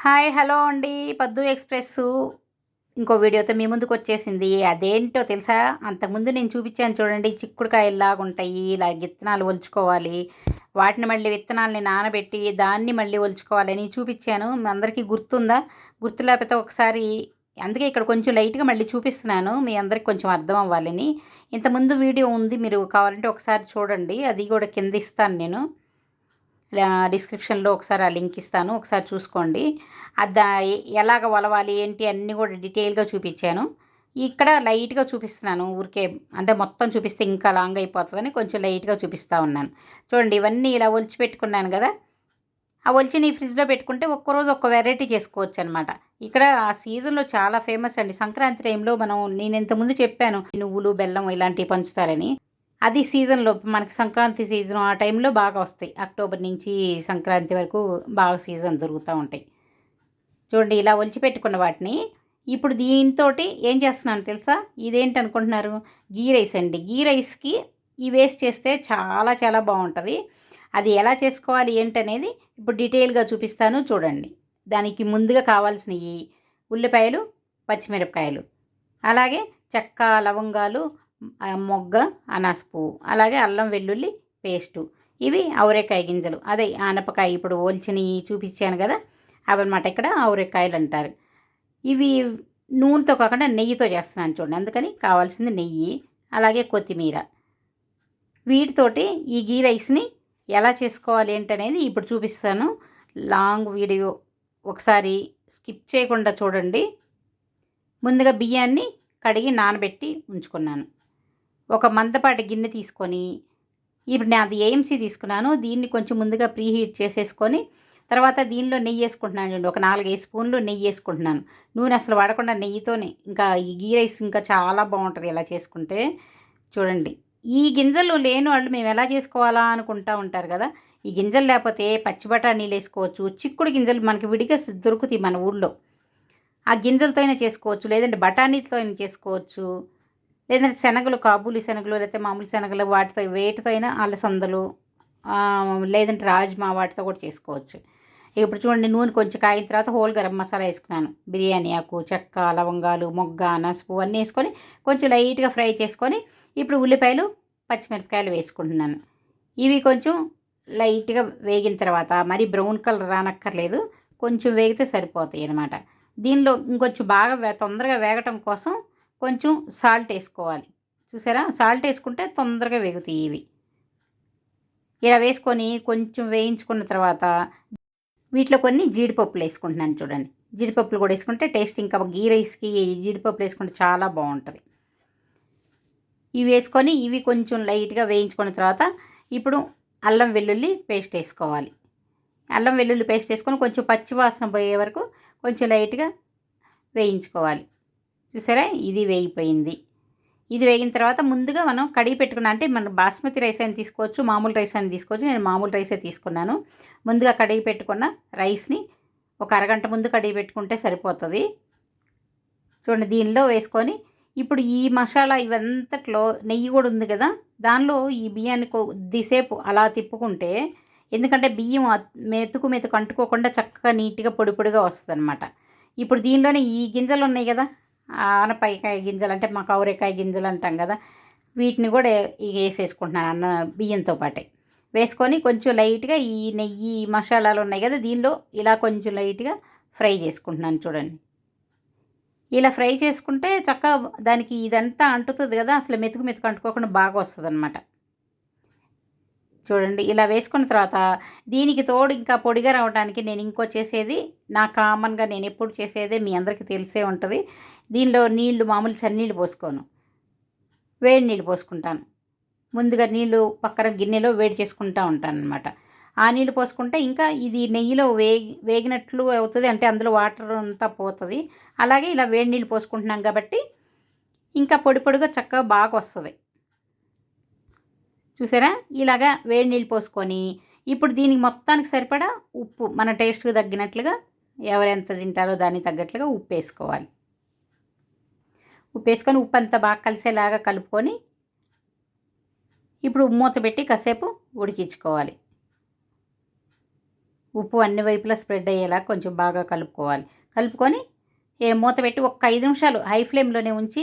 Hi hello అండి. పద్దు express ఇంకో వీడియోతో మీ ముందుకొచ్చేసింది. అదేంటో తెలుసా? అంతకుముందు నేను చూపించాను చూడండి, చిక్కుడుకాయల్లాగుంటాయి. ఇలా విత్తనాలు ఒలుచుకోవాలి. వాటిని మళ్ళీ విత్తనాల్ని నానబెట్టి, దాన్ని మళ్ళీ ఒలుచుకోవాలని చూపించాను. మీ అందరికీ గుర్తుందా? గుర్తు లేకపోతే ఒకసారి అందుకే ఇక్కడ కొంచెం లైట్‌గా మళ్ళీ చూపిస్తున్నాను. మీ అందరికి కొంచెం అర్థం అవ్వాలని. ఇంతకుముందు వీడియో ఉంది. మీరు కావాలంటే ఒకసారి చూడండి. అది కూడా కింద ఇస్తాను నేను. డిస్క్రిప్షన్లో ఒకసారి ఆ లింక్ ఇస్తాను, ఒకసారి చూసుకోండి. అది ఎలాగ ఒలవాలి ఏంటి అన్నీ కూడా డీటెయిల్గా చూపించాను. ఇక్కడ లైట్గా చూపిస్తున్నాను ఊరికే, అంటే మొత్తం చూపిస్తే ఇంకా లాంగ్ అయిపోతుందని కొంచెం లైట్గా చూపిస్తూ ఉన్నాను. చూడండి, ఇవన్నీ ఇలా ఒలిచి పెట్టుకున్నాను కదా. ఆ ఒలిచిని ఫ్రిడ్జ్లో పెట్టుకుంటే ఒక్కరోజు ఒక్క వెరైటీ చేసుకోవచ్చు అనమాట. ఇక్కడ ఆ సీజన్లో చాలా ఫేమస్ అండి. సంక్రాంతి టైంలో నేను ఇంతకుముందు చెప్పాను నువ్వులు బెల్లం ఇలాంటివి పంచుతారని. అది సీజన్‌లో మనకి సంక్రాంతి సీజన్ ఆ టైంలో బాగా వస్తాయి. అక్టోబర్ నుంచి సంక్రాంతి వరకు బాగా సీజన్ దొరుకుతా ఉంటాయి. చూడండి, ఇలా ఒలిచిపెట్టుకున్న వాటిని ఇప్పుడు దీనితోటి ఏం చేస్తున్నాను తెలుసా? ఇదేంటనుకుంటున్నారు? గీ రైస్ అండి. గీ రైస్‌కి ఇవేసి చేస్తే చాలా చాలా బావుంటది. అది ఎలా చేసుకోవాలి ఏంటనేది ఇప్పుడు డీటెయిల్‌గా చూపిస్తాను చూడండి. దానికి ముందుగా కావాల్సినయి ఉల్లిపాయలు, పచ్చిమిరపకాయలు, అలాగే చెక్క, లవంగాలు, మొగ్గ, అనాస పువ్వు, అలాగే అల్లం వెల్లుల్లి పేస్టు. ఇవి అవరేకాయ గింజలు. అదే ఆనపకాయ ఇప్పుడు ఒలిచినయి చూపించాను కదా! అవన్నమాట ఇక్కడ అవరేకాయలు అంటారు. ఇవి నూనెతో కాకుండా నెయ్యితో చేస్తున్నాను చూడండి. అందుకని కావాల్సింది నెయ్యి, అలాగే కొత్తిమీర. వీటితోటి ఈ గీ రైస్‌ని ఎలా చేసుకోవాలి ఏంటనేది ఇప్పుడు చూపిస్తాను. లాంగ్ వీడియో ఒకసారి స్కిప్ చేయకుండా చూడండి. ముందుగా బియ్యాన్ని కడిగి నానబెట్టి ఉంచుకున్నాను. ఒక మందపాటి గిన్నె తీసుకొని, ఇప్పుడు నాది ఏఎంసీ తీసుకున్నాను. దీన్ని కొంచెం ముందుగా ప్రీహీట్ చేసేసుకొని, తర్వాత దీనిలో నెయ్యేసుకుంటున్నాను చూడండి. ఒక 4, 5 స్పూన్లు నెయ్యేసుకుంటున్నాను. నూనె అసలు వాడకుండా నెయ్యితోనే. ఇంకా ఈ గీ రైస్ ఇంకా చాలా బావుంటది ఇలా చేసుకుంటే. చూడండి, ఈ గింజలు లేనోళ్ళు మేమెలా చేసుకోవాలా అనుకుంటా ఉంటారు గదా! ఈ గింజలు లేపోతే పచ్చి బఠానీలేసుకోవచ్చు. చిక్కుడు గింజలు మనకి విడిగా దొరుకుతాయి మన ఊళ్ళో. ఆ గింజలతో అయినా చేసుకోవచ్చు. లేదంటే బఠానీతో అయినా చేసుకోవచ్చు. లేదంటే శనగలు, కాబూలి శనగలు, లేకపోతే మామూలు శనగలు వాటితో వేటితో అయినా అలసందలు, లేదంటే రాజ్మా వాటితో కూడా చేసుకోవచ్చు. ఇప్పుడు చూడండి, నూనె కొంచెం కాగిన తర్వాత హోల్ గరం మసాలా వేసుకున్నాను. బిర్యానీ ఆకు, చెక్క, లవంగాలు, మొగ్గ, అనాస పువ్వు అన్నీ వేసుకొని కొంచెం లైట్గా ఫ్రై చేసుకొని ఇప్పుడు ఉల్లిపాయలు, పచ్చిమిరపకాయలు వేసుకుంటున్నాను. ఇవి కొంచెం లైట్గా వేగిన తర్వాత మరి బ్రౌన్ కలర్ రానక్కర్లేదు, కొంచెం వేగితే సరిపోతాయి అన్నమాట. దీనిలో ఇంకొంచెం బాగా తొందరగా వేగటం కోసం కొంచెం సాల్ట్ వేసుకోవాలి. చూసారా, సాల్ట్ వేసుకుంటే తొందరగా వేగుతాయి ఇవి. ఇలా వేసుకొని కొంచెం వేయించుకున్న తర్వాత వీటిలో కొన్ని జీడిపప్పులు వేసుకుంటున్నాను చూడండి. జీడిపప్పులు కూడా వేసుకుంటే టేస్ట్ ఇంకా గీ రైస్కి జీడిపప్పులు వేసుకుంటే చాలా బాగుంటుంది. ఇవి వేసుకొని ఇవి కొంచెం లైట్గా వేయించుకున్న తర్వాత ఇప్పుడు అల్లం వెల్లుల్లి పేస్ట్ వేసుకోవాలి. అల్లం వెల్లుల్లి పేస్ట్ వేసుకొని కొంచెం పచ్చి వాసన పోయే వరకు కొంచెం లైట్గా వేయించుకోవాలి. చూసారా, ఇది వేగిపోయింది. ఇది వేగిన తర్వాత ముందుగా మనం కడిగి పెట్టుకున్న, అంటే మనం బాస్మతి రైస్ అయినా తీసుకోవచ్చు, మామూలు రైస్ అయినా తీసుకోవచ్చు. నేను మామూలు రైసే తీసుకున్నాను. ముందుగా కడిగి పెట్టుకున్న రైస్ని ఒక అరగంట ముందు కడిగి పెట్టుకుంటే సరిపోతుంది. చూడండి, దీనిలో వేసుకొని ఇప్పుడు ఈ మసాలా ఇవంతట్లో నెయ్యి కూడా ఉంది కదా, దానిలో ఈ బియ్యాన్ని కొద్దిసేపు అలా తిప్పుకుంటే, ఎందుకంటే బియ్యం మెతుకు మెతుకు అంటుకోకుండా చక్కగా నీట్గా పొడి పొడిగా వస్తుందన్నమాట. ఇప్పుడు దీనిలోనే ఈ గింజలు ఉన్నాయి కదా, ఆనపకాయ గింజలు అంటే మాకు అవరేకాయ గింజలు అంటాం కదా, వీటిని కూడా వేసేసుకుంటున్నాను అన్న బియ్యంతో పాటే. వేసుకొని కొంచెం లైట్గా ఈ నెయ్యి మసాలాలు ఉన్నాయి కదా, దీనిలో ఇలా కొంచెం లైట్గా ఫ్రై చేసుకుంటున్నాను చూడండి. ఇలా ఫ్రై చేసుకుంటే చక్కగా దానికి ఇదంతా అంటుతుంది కదా, అసలు మెతుకు మెతుకు అంటుకోకుండా బాగా వస్తుందన్నమాట. చూడండి, ఇలా వేసుకున్న తర్వాత దీనికి తోడు ఇంకా పొడిగా రావడానికి నేను ఇంకో చేసేది, నా కామన్గా నేను ఎప్పుడు చేసేదే మీ అందరికీ తెలిసే ఉంటుంది. దీనిలో నీళ్లు మామూలు చన్నీళ్ళు పోసుకోను, వేడి నీళ్ళు పోసుకుంటాను. ముందుగా నీళ్ళు పక్కన గిన్నెలో వేడి చేసుకుంటూ ఉంటానన్నమాట. ఆ నీళ్ళు పోసుకుంటే ఇంకా ఇది నెయ్యిలో వేగినట్లు అవుతుంది, అంటే అందులో వాటర్ అంతా పోతుంది. అలాగే ఇలా వేడి నీళ్ళు పోసుకుంటున్నాం కాబట్టి ఇంకా పొడి పొడిగా చక్కగా బాగా వస్తుంది. చూసారా, ఇలాగా వేడి నీళ్ళు పోసుకొని ఇప్పుడు దీనికి మొత్తానికి సరిపడా ఉప్పు మన టేస్ట్కి తగ్గినట్లుగా, ఎవరెంత తింటారో దానికి తగ్గట్లుగా ఉప్పు వేసుకోవాలి. ఉప్పు వేసుకొని ఉప్పు అంతా బాగా కలిసేలాగా కలుపుకొని ఇప్పుడు మూత పెట్టి కాసేపు ఉడికించుకోవాలి. ఉప్పు అన్ని వైపులా స్ప్రెడ్ అయ్యేలా కొంచెం బాగా కలుపుకోవాలి. కలుపుకొని మూత పెట్టి ఒక్క 5 నిమిషాలు హై ఫ్లేమ్‌లోనే ఉంచి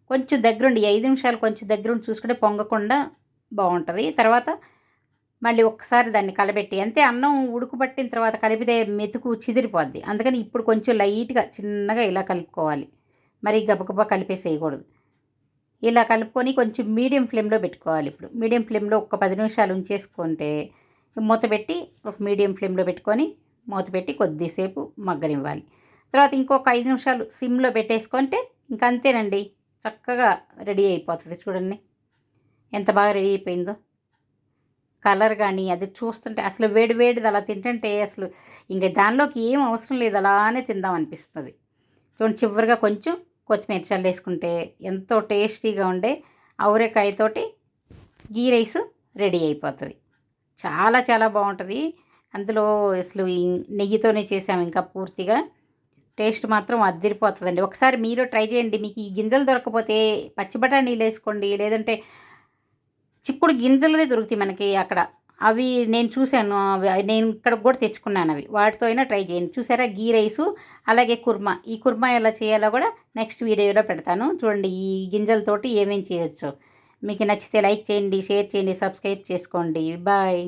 కొంచెం దగ్గరుండి 5 నిమిషాలు కొంచెం దగ్గరుండి చూసుకుంటే పొంగకుండా బావుంటది. తర్వాత మళ్ళీ ఒక్కసారి దాన్ని కలబెట్టి అంతే అన్నం ఉడుకుబట్టిన తర్వాత కలిపితే మెతుకు చిదిరిపోద్ది. అందుకని ఇప్పుడు కొంచెం లైట్‌గా చిన్నగా ఇలా కలుపుకోవాలి. మరి గబగబా కలిపేసేయకూడదు. ఇలా కలుపుకొని కొంచెం మీడియం ఫ్లేమ్‌లో పెట్టుకోవాలి ఇప్పుడు. మీడియం ఫ్లేమ్‌లో ఒక 10 నిమిషాలు ఉంచేసుకుంటే మూత పెట్టి ఒక మీడియం ఫ్లేమ్‌లో పెట్టుకొని మూత పెట్టి కొద్దిసేపు మగ్గనివ్వాలి. తర్వాత ఇంకొక 5 నిమిషాలు సిమ్‌లో పెట్టేసుకుంటే ఇంక అంతేనండి. చక్కగా రెడీ అయిపోతది చూడండి. ఎంత బాగా రెడీ అయిపోయిందో. కలర్ గానీ అది చూస్తుంటే అసలు వేడి వేడిది అలా తింటుంటే అసలు ఇంక దానిలోకి ఏం అవసరం లేదు అలానే తిందాం అనిపిస్తది. చూడండి చివరగా కొంచెం కొత్తిమీర చల్లేసుకుంటే ఎంతో టేస్టీగా ఉండే అవరేకాయతోటి గీ రైస్ రెడీ అయిపోతది. చాలా చాలా బావుంటది. అందులో అసలు ఈ నెయ్యితోనే చేసాము ఇంకా పూర్తిగా. టేస్ట్ మాత్రం అద్దిరిపోతదండి. ఒకసారి మీరు ట్రై చేయండి. మీకు ఈ గింజలు దొరక్కపోతే పచ్చి బఠానీలేసుకోండి. లేదంటే చిక్కుడు గింజలదే దొరుకుతాయి మనకి అక్కడ. అవి నేను చూసాను. నేను ఇక్కడికి గూడా తెచ్చుకున్నానవి. వాటితో అయినా ట్రై చేయండి. చూసారా గీ రైసు, అలాగే కుర్మా. ఈ కుర్మా ఎలా చేయాలో గూడా నెక్స్ట్ వీడియోలో పెడతాను. చూడండి ఈ గింజలతోటి ఏమేం చేయొచ్చో. మీకు నచ్చితే లైక్ చేయండి, షేర్ చేయండి, సబ్స్క్రైబ్ చేసుకోండి. బాయ్.